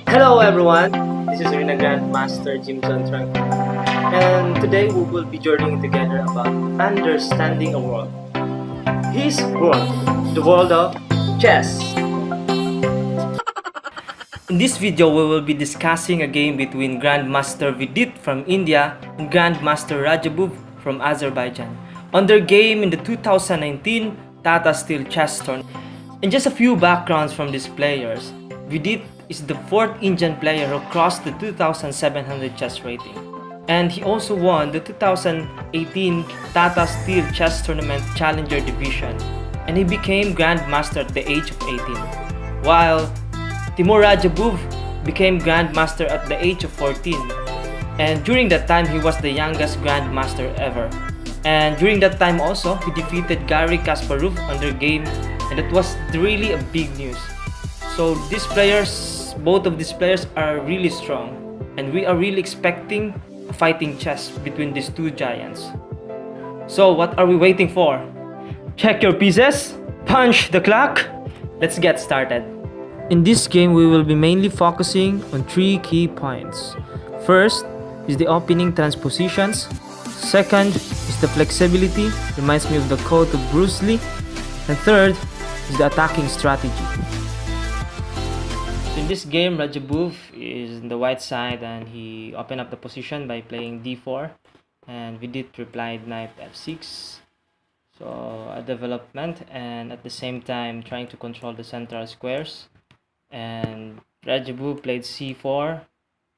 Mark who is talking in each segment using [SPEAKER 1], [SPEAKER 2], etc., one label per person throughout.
[SPEAKER 1] Hello everyone, this is Arena Grandmaster Jimson Trank, and today we will be journeying together about understanding a world. His world, the world of chess. In this video, we will be discussing a game between Grandmaster Vidit from India and Grandmaster Radjabov from Azerbaijan on their game in the 2019 Tata Steel Chess Tournament. And just a few backgrounds from these players. Vidit is the 4th Indian player who crossed the 2700 chess rating. And he also won the 2018 Tata Steel Chess Tournament Challenger Division. And he became Grandmaster at the age of 18. While Timur Radjabov became Grandmaster at the age of 14. And during that time, he was the youngest Grandmaster ever. And during that time also, he defeated Garry Kasparov on their game, and that was really a big news. So these players, both of these players are really strong, and we are really expecting fighting chess between these two giants. So what are we waiting for? Check your pieces, punch the clock, let's get started. In this game, we will be mainly focusing on 3 key points. First is the opening transpositions. Second is the flexibility, reminds me of the quote of Bruce Lee. And third is the attacking strategy. So in this game, Radjabov is in the white side and he opened up the position by playing d4. And Vidit replied knight f6. So a development, and at the same time trying to control the central squares. And Radjabov played c4,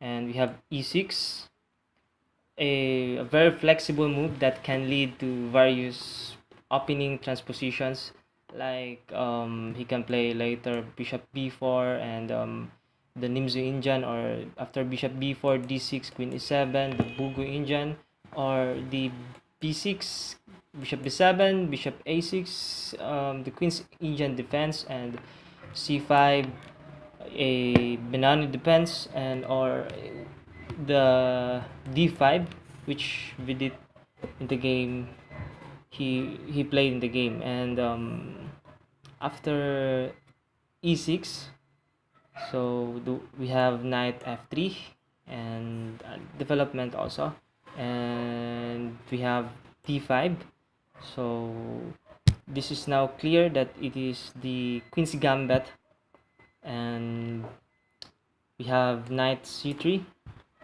[SPEAKER 1] and we have e6, a very flexible move that can lead to various opening transpositions, like he can play later bishop b4 and the Nimzo Indian, or after bishop b4 d6 queen e7, the Bugu Indian, or the b6 bishop b7 bishop a6, the queen's Indian defense, and c5 a Benani defense, and or the d5, which we did in the game, he played in the game. And after e6, so we have knight f3 and development also, and we have d5. So this is now clear that it is the queen's gambit, and we have knight c3,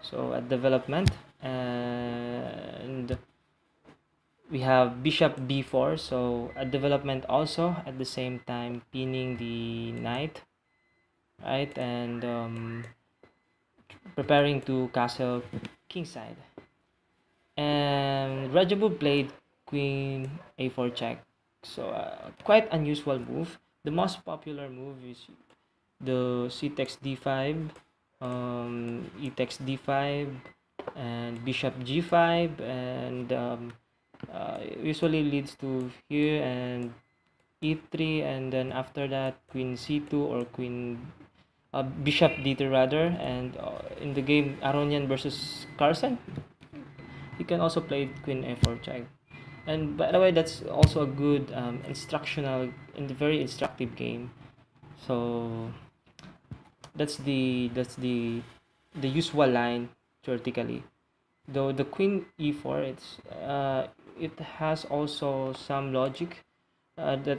[SPEAKER 1] so at development, and we have bishop b4, so at development also, at the same time pinning the knight, right, and preparing to castle kingside. And Radjabov played queen a4 check, so quite unusual move. The most popular move is the c takes d5, e takes d5, and bishop g5, and usually leads to here and e3, and then after that queen c2 or queen bishop d3 rather. And in the game Aronian versus Carson, you can also play queen a4 check. And by the way, that's also a good instructional and very instructive game. So that's the usual line theoretically. Though the queen e4, it has also some logic, that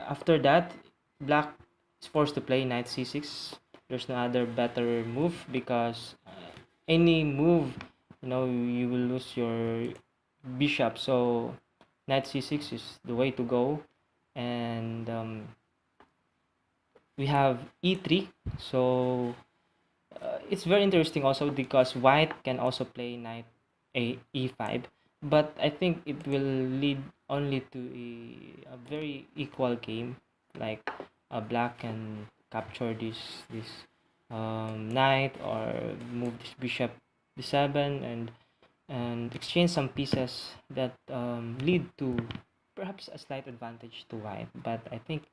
[SPEAKER 1] after that black is forced to play knight c6. There's no other better move, because any move, you will lose your bishop. So knight c6 is the way to go. And we have e3, so it's very interesting also, because white can also play knight e5, but I think it will lead only to a very equal game, like black can capture this knight, or move this bishop d7, and exchange some pieces that lead to perhaps a slight advantage to white. But I think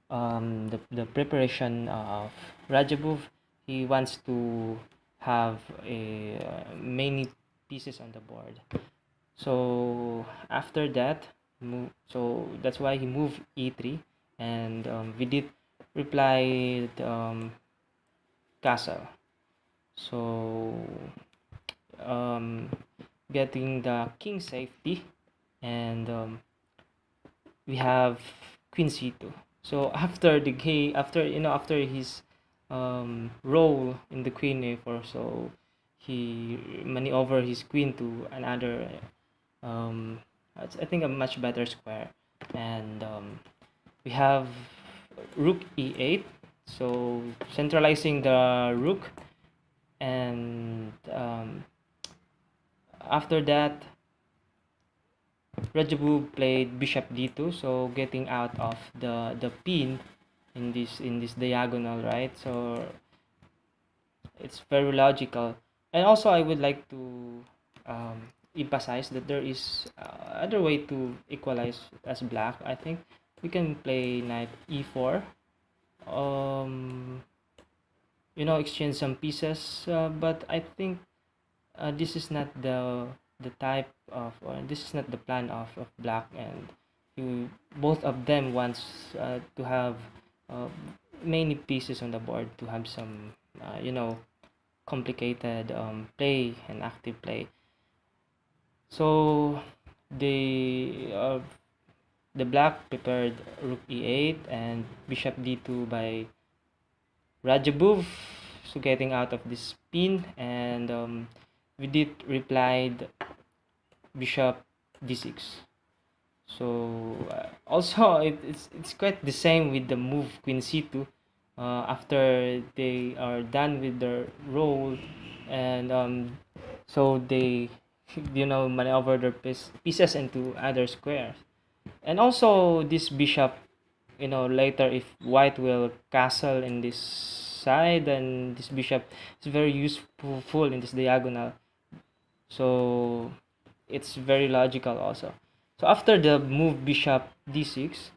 [SPEAKER 1] the preparation of Radjabov, he wants to have many pieces on the board. So after that, so that's why he moved e3, and Vidit replied castle. So getting the king safety, and we have queen c2. So after the game, after his role in the queen a4, so he maneuver his queen to another, I think a much better square, and we have rook e8, so centralizing the rook, and after that Radjabov played bishop d2, so getting out of the pin in this diagonal, right? So it's very logical. And also I would like to emphasize that there is other way to equalize as black. I think we can play knight e4, exchange some pieces, but I think this is not the type of, or this is not the plan of black, and both of them wants to have uh, many pieces on the board to have some complicated play and active play. So the black prepared rook e8 and bishop d2 by Radjabov, so getting out of this pin, and Vidit replied bishop d6. So also it's quite the same with the move queen c2. After they are done with their role, and so they maneuver their pieces into other squares. And also this bishop, later if white will castle in this side, then this bishop is very useful in this diagonal, so it's very logical also. So after the move bishop d6,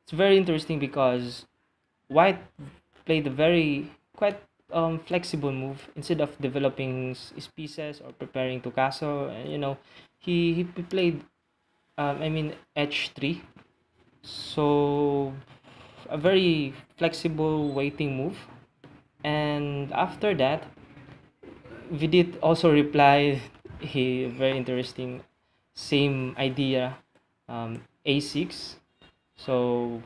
[SPEAKER 1] it's very interesting because white played a very quite flexible move. Instead of developing his pieces or preparing to castle, he played h3. So a very flexible waiting move. And after that, Vidit also replied a very interesting same idea, a6. So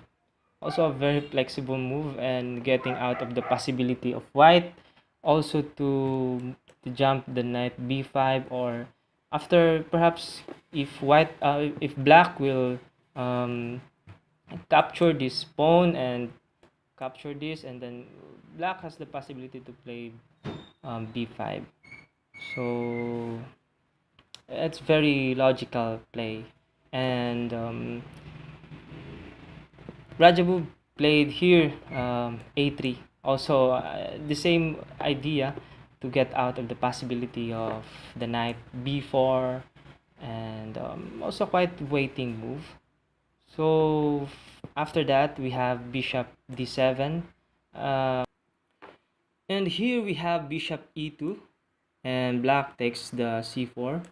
[SPEAKER 1] also a very flexible move, and getting out of the possibility of white also to jump the knight b5, or after perhaps if black will capture this pawn and capture this, and then black has the possibility to play b5. So it's very logical play. And Radjabov played here a3, also the same idea, to get out of the possibility of the knight b4, and also quite waiting move. So after that we have bishop d7, and here we have bishop e2, and black takes the c4,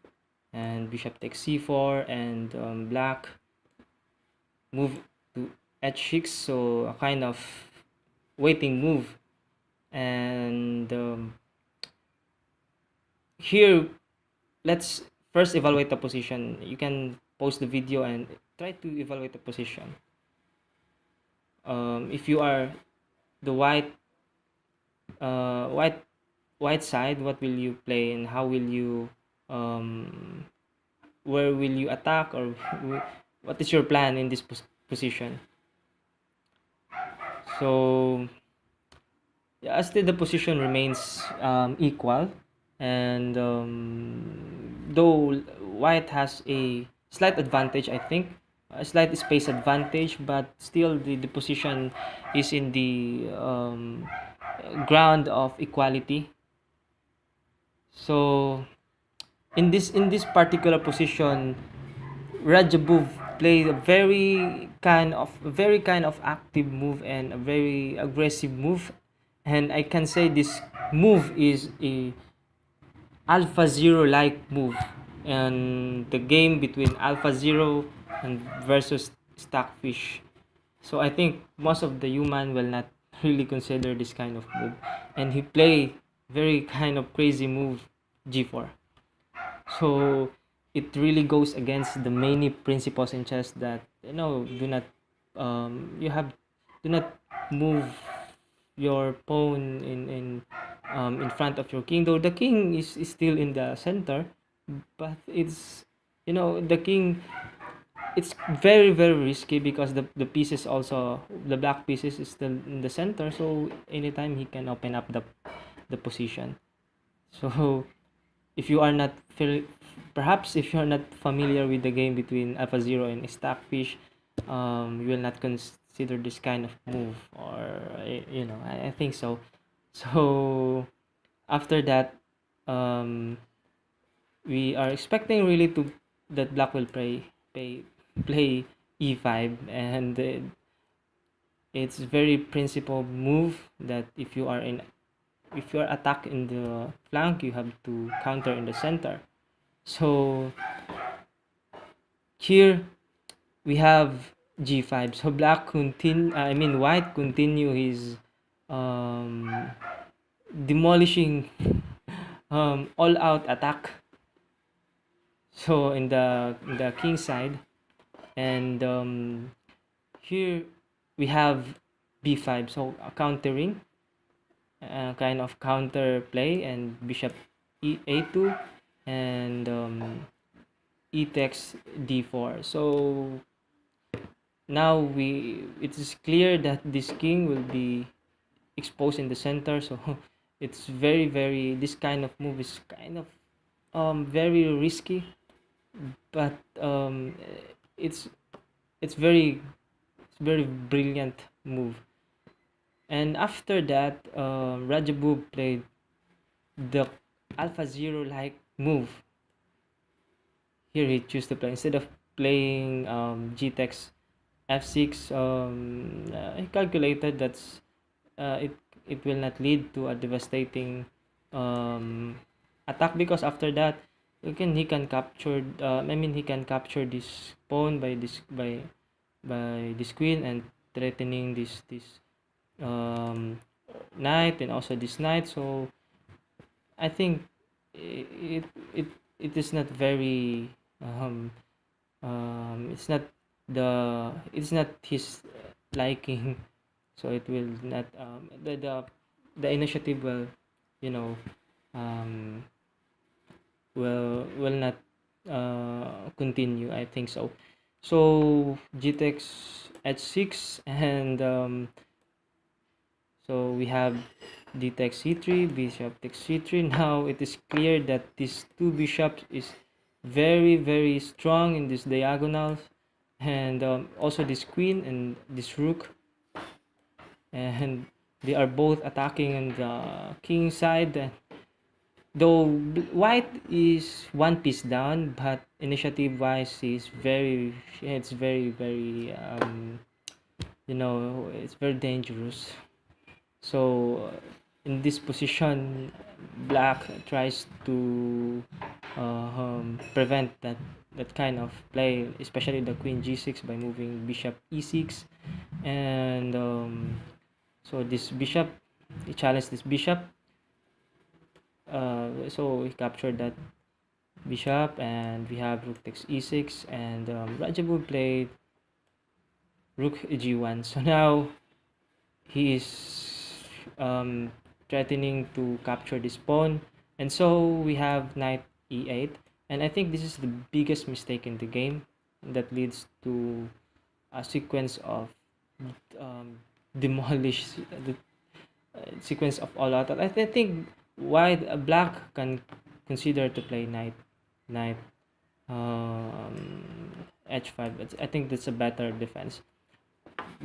[SPEAKER 1] and bishop takes c4, and black move to h6, so a kind of waiting move. And here let's first evaluate the position. You can pause the video and try to evaluate the position. If you are the white side, what will you play, and how will you where will you attack, or what is your plan in this position? So yeah, as the position remains equal, and though white has a slight advantage, I think a slight space advantage, but still the position is in the ground of equality. So in this particular position, Radjabov played a very kind of active move, and a very aggressive move, and I can say this move is a Alpha Zero like move, and the game between Alpha Zero and versus Stockfish. So I think most of the human will not really consider this kind of move, and he play very kind of crazy move, g4. So it really goes against the many principles in chess that, do not, you have do not move your pawn in front of your king, though the king is still in the center, but it's, the king, it's very very risky because the pieces also, the black pieces is still in the center, so anytime he can open up the position. So if you are not perhaps if you are not familiar with the game between AlphaZero and Stockfish, you will not consider this kind of move, or I think so. So after that, um, we are expecting really to that black will play e5, and it's very principal move that if you are attacked in the flank, you have to counter in the center. So here we have g5. So white continue his um, demolishing all out attack. So in the king side, and here we have b5. So a countering, kind of counter play, and bishop a2, and e takes d4. So now it is clear that this king will be exposed in the center. So it's very very, this kind of move is kind of very risky, but it's it's very it's very brilliant move. And after that, Radjabov played the AlphaZero like move. Here he chose to play, instead of playing g takes f6. He calculated that's it will not lead to a devastating um, attack, because after that he can capture this pawn by this queen, and threatening this um, knight, and also this knight. So I think it it it is not very it's not his liking. So it will not, the initiative will, you know um will not continue, I think so. So g takes h6, and so we have d takes c3, bishop takes c3. Now it is clear that these two bishops is very very strong in this diagonal, and also this queen and this rook, and they are both attacking on the king side. Though white is one piece down, but initiative wise it's very very it's very dangerous. So in this position, black tries to prevent that kind of play, especially the queen g6, by moving bishop e6. And so this bishop, he challenged this bishop, so he captured that bishop, and we have rook takes e6, and Radjabov played rook g1. So now he is threatening to capture this pawn, and so we have knight e8. And I think this is the biggest mistake in the game that leads to a sequence of demolish the sequence of all out. I think white black can consider to play knight h5. I think that's a better defense,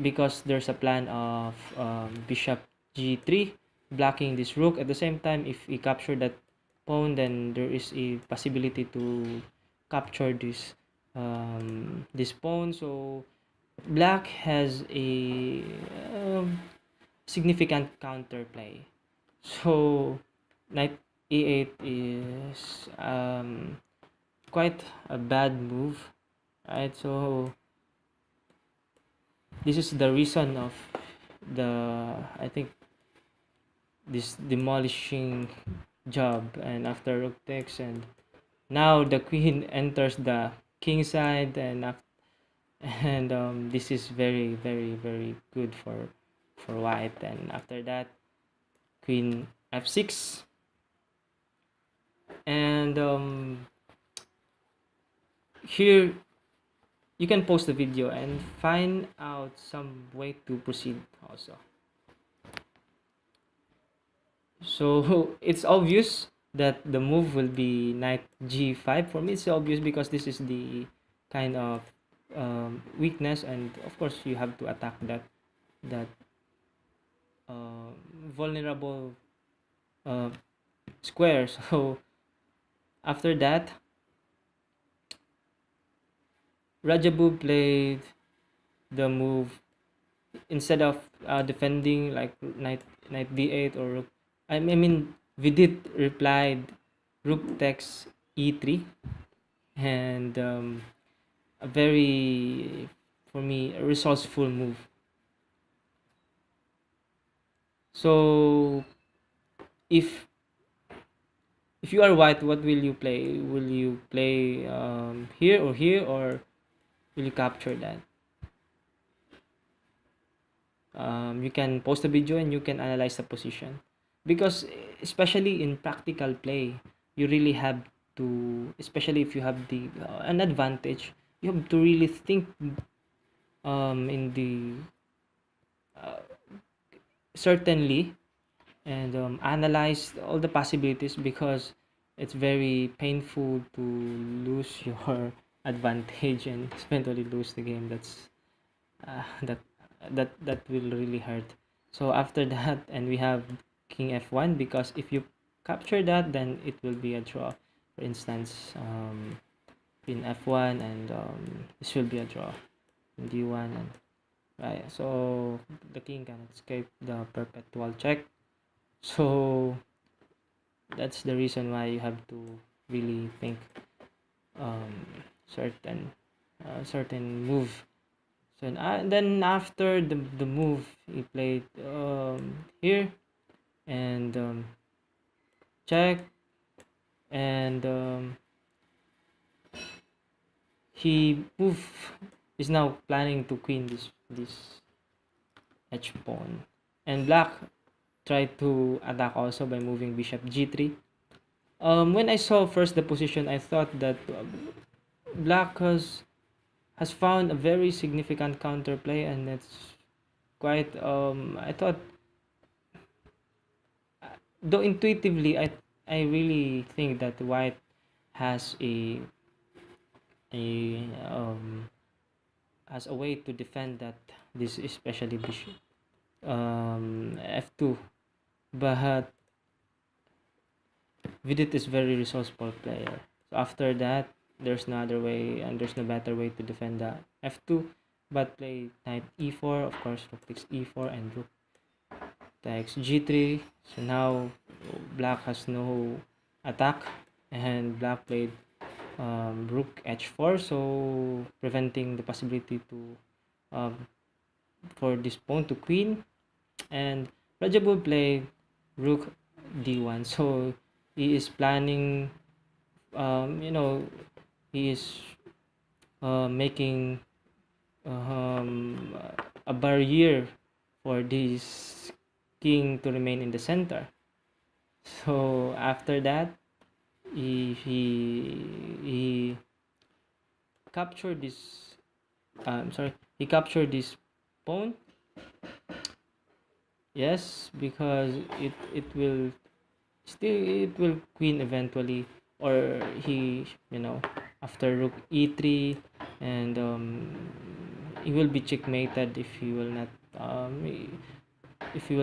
[SPEAKER 1] because there's a plan of bishop g3 blocking this rook. At the same time, if he capture that pawn, then there is a possibility to capture this pawn. So black has a significant counterplay. So knight e8 is quite a bad move, right? So this is the reason of I think this demolishing job, and after rook takes, and now the queen enters the king side, and this is very very very good for white. And after that, queen f6, and here you can pause the video and find out some way to proceed also. So it's obvious that the move will be knight g5. For me, it's obvious because this is the kind of weakness, and of course you have to attack that uh, vulnerable uh, square. So after that, Radjabov played the move instead of defending like knight d8 or rook. I mean, Vidit replied rook takes e3, and a very, for me, a resourceful move. So if you are white, what will you play? Will you play here or here, or will you capture that? You can post a video and you can analyze the position, because especially in practical play, you really have to, especially if you have the an advantage, you have to really think in the certainly, and analyze all the possibilities, because it's very painful to lose your advantage and eventually lose the game. That's that will really hurt. So after that, and we have king f1, because if you capture that, then it will be a draw. For instance, queen f1, and this will be a draw. D1, and right, so the king cannot escape the perpetual check. So that's the reason why you have to really think um, certain certain move. So and then after the move, he played here, and check, and he move is now planning to queen this h pawn, and black tried to attack also by moving bishop g3. When I saw first the position, I thought that black has found a very significant counterplay, and it's quite I thought, though intuitively, I really think that white has a has a way to defend that, this especially bishop f2, but Vidit is very resourceful player. So after that, there's no other way, and there's no better way to defend the f2, but play knight e4, of course, rook takes e4, and rook takes g3. So now black has no attack, and black played rook h4, so preventing the possibility to for this pawn to queen. And Radjabov played rook d1, so he is planning, he is making um, a barrier for this king to remain in the center. So after that, he captured this. He captured this pawn. Yes, because it will still, it will queen eventually, or he, after rook e3, and he will be checkmated if he will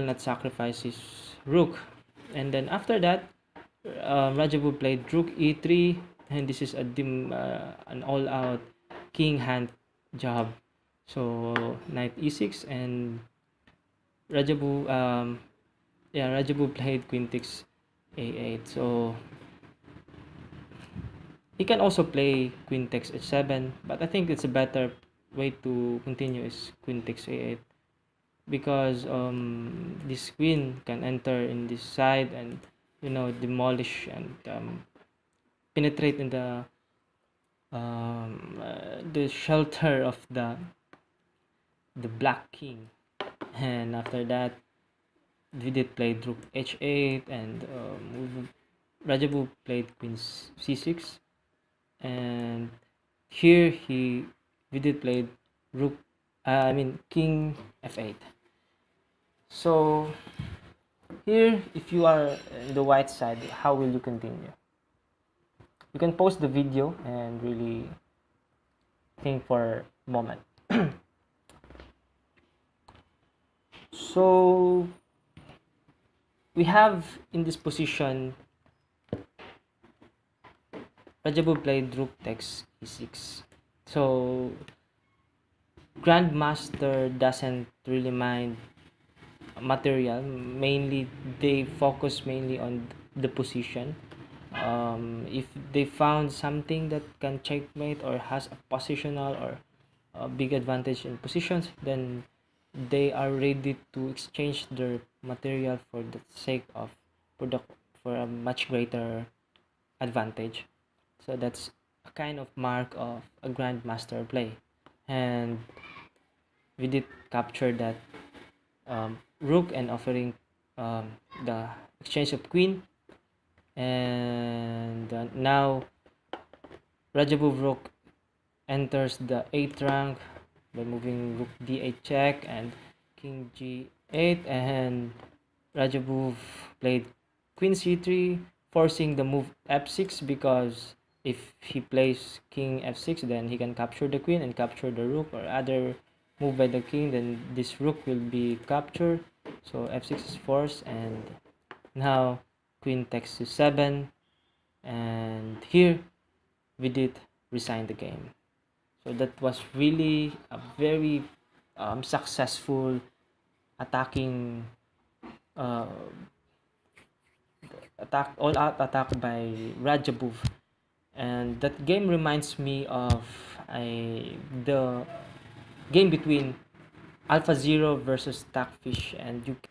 [SPEAKER 1] not sacrifice his rook. And then after that, Radjabov played rook e3, and this is an all-out king hand job. So knight e6, and Radjabov played queen takes a8. So he can also play queen takes h7, but I think it's a better way to continue is queen takes a8. because this queen can enter in this side and demolish and penetrate in the shelter of the black king. And after that, Vidit played rook h8, and Radjabov played queen c6, and here Vidit played rook king f8. So here, if you are in the white side, how will you continue? You can pause the video and really think for a moment. So we have in this position, Radjabov played rook takes e6. So Grandmaster doesn't really mind material. Mainly, they focus mainly on the position. If they found something that can checkmate or has a positional or a big advantage in positions, then they are ready to exchange their material for the sake of for a much greater advantage. So that's a kind of mark of a grandmaster play, and we did capture that rook and offering the exchange of queen. And now Radjabov rook enters the 8th rank by moving rook d8 check and king g8, and Radjabov played queen c3, forcing the move f6, because if he plays king f6, then he can capture the queen and capture the rook, or other move by the king, then this rook will be captured. So f6 is forced, and now queen takes to 7, and here Vidit resigned the game. So that was really a very successful attacking all-out attack by Radjabov, and that game reminds me of the game between Alpha Zero versus Stockfish and UK.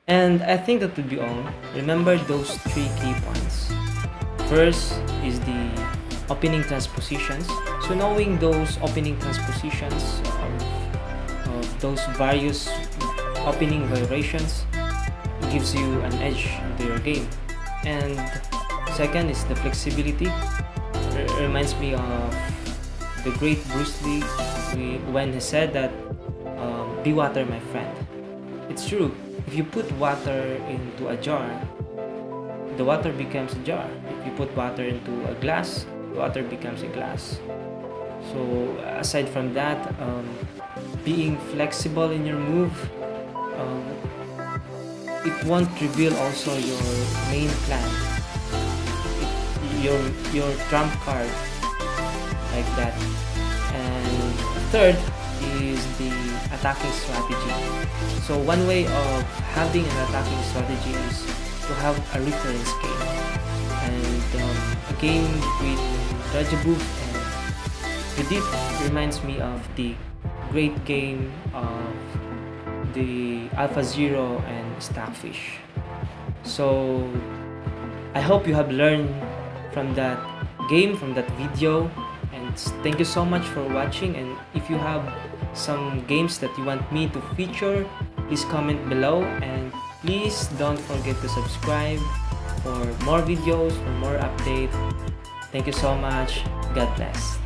[SPEAKER 1] And I think that will be all. Remember those 3 key points. First is the opening transpositions. So knowing those opening transpositions of those various opening variations gives you an edge into your game. And second is the flexibility. Reminds me of the great Bruce Lee when he said that be water, my friend. It's true. If you put water into a jar, the water becomes a jar. If you put water into a glass, the water becomes a glass. So aside from that, being flexible in your move, it won't reveal also your main plan, your trump card, like that. And third is the attacking strategy. So one way of having an attacking strategy is to have a reference game, and a game between Radjabov and Vidit reminds me of the great game of the Alpha Zero and Stockfish. So I hope you have learned from that game, from that video, and thank you so much for watching. And if you have some games that you want me to feature, please comment below, and please don't forget to subscribe for more videos, for more updates. Thank you so much. God bless.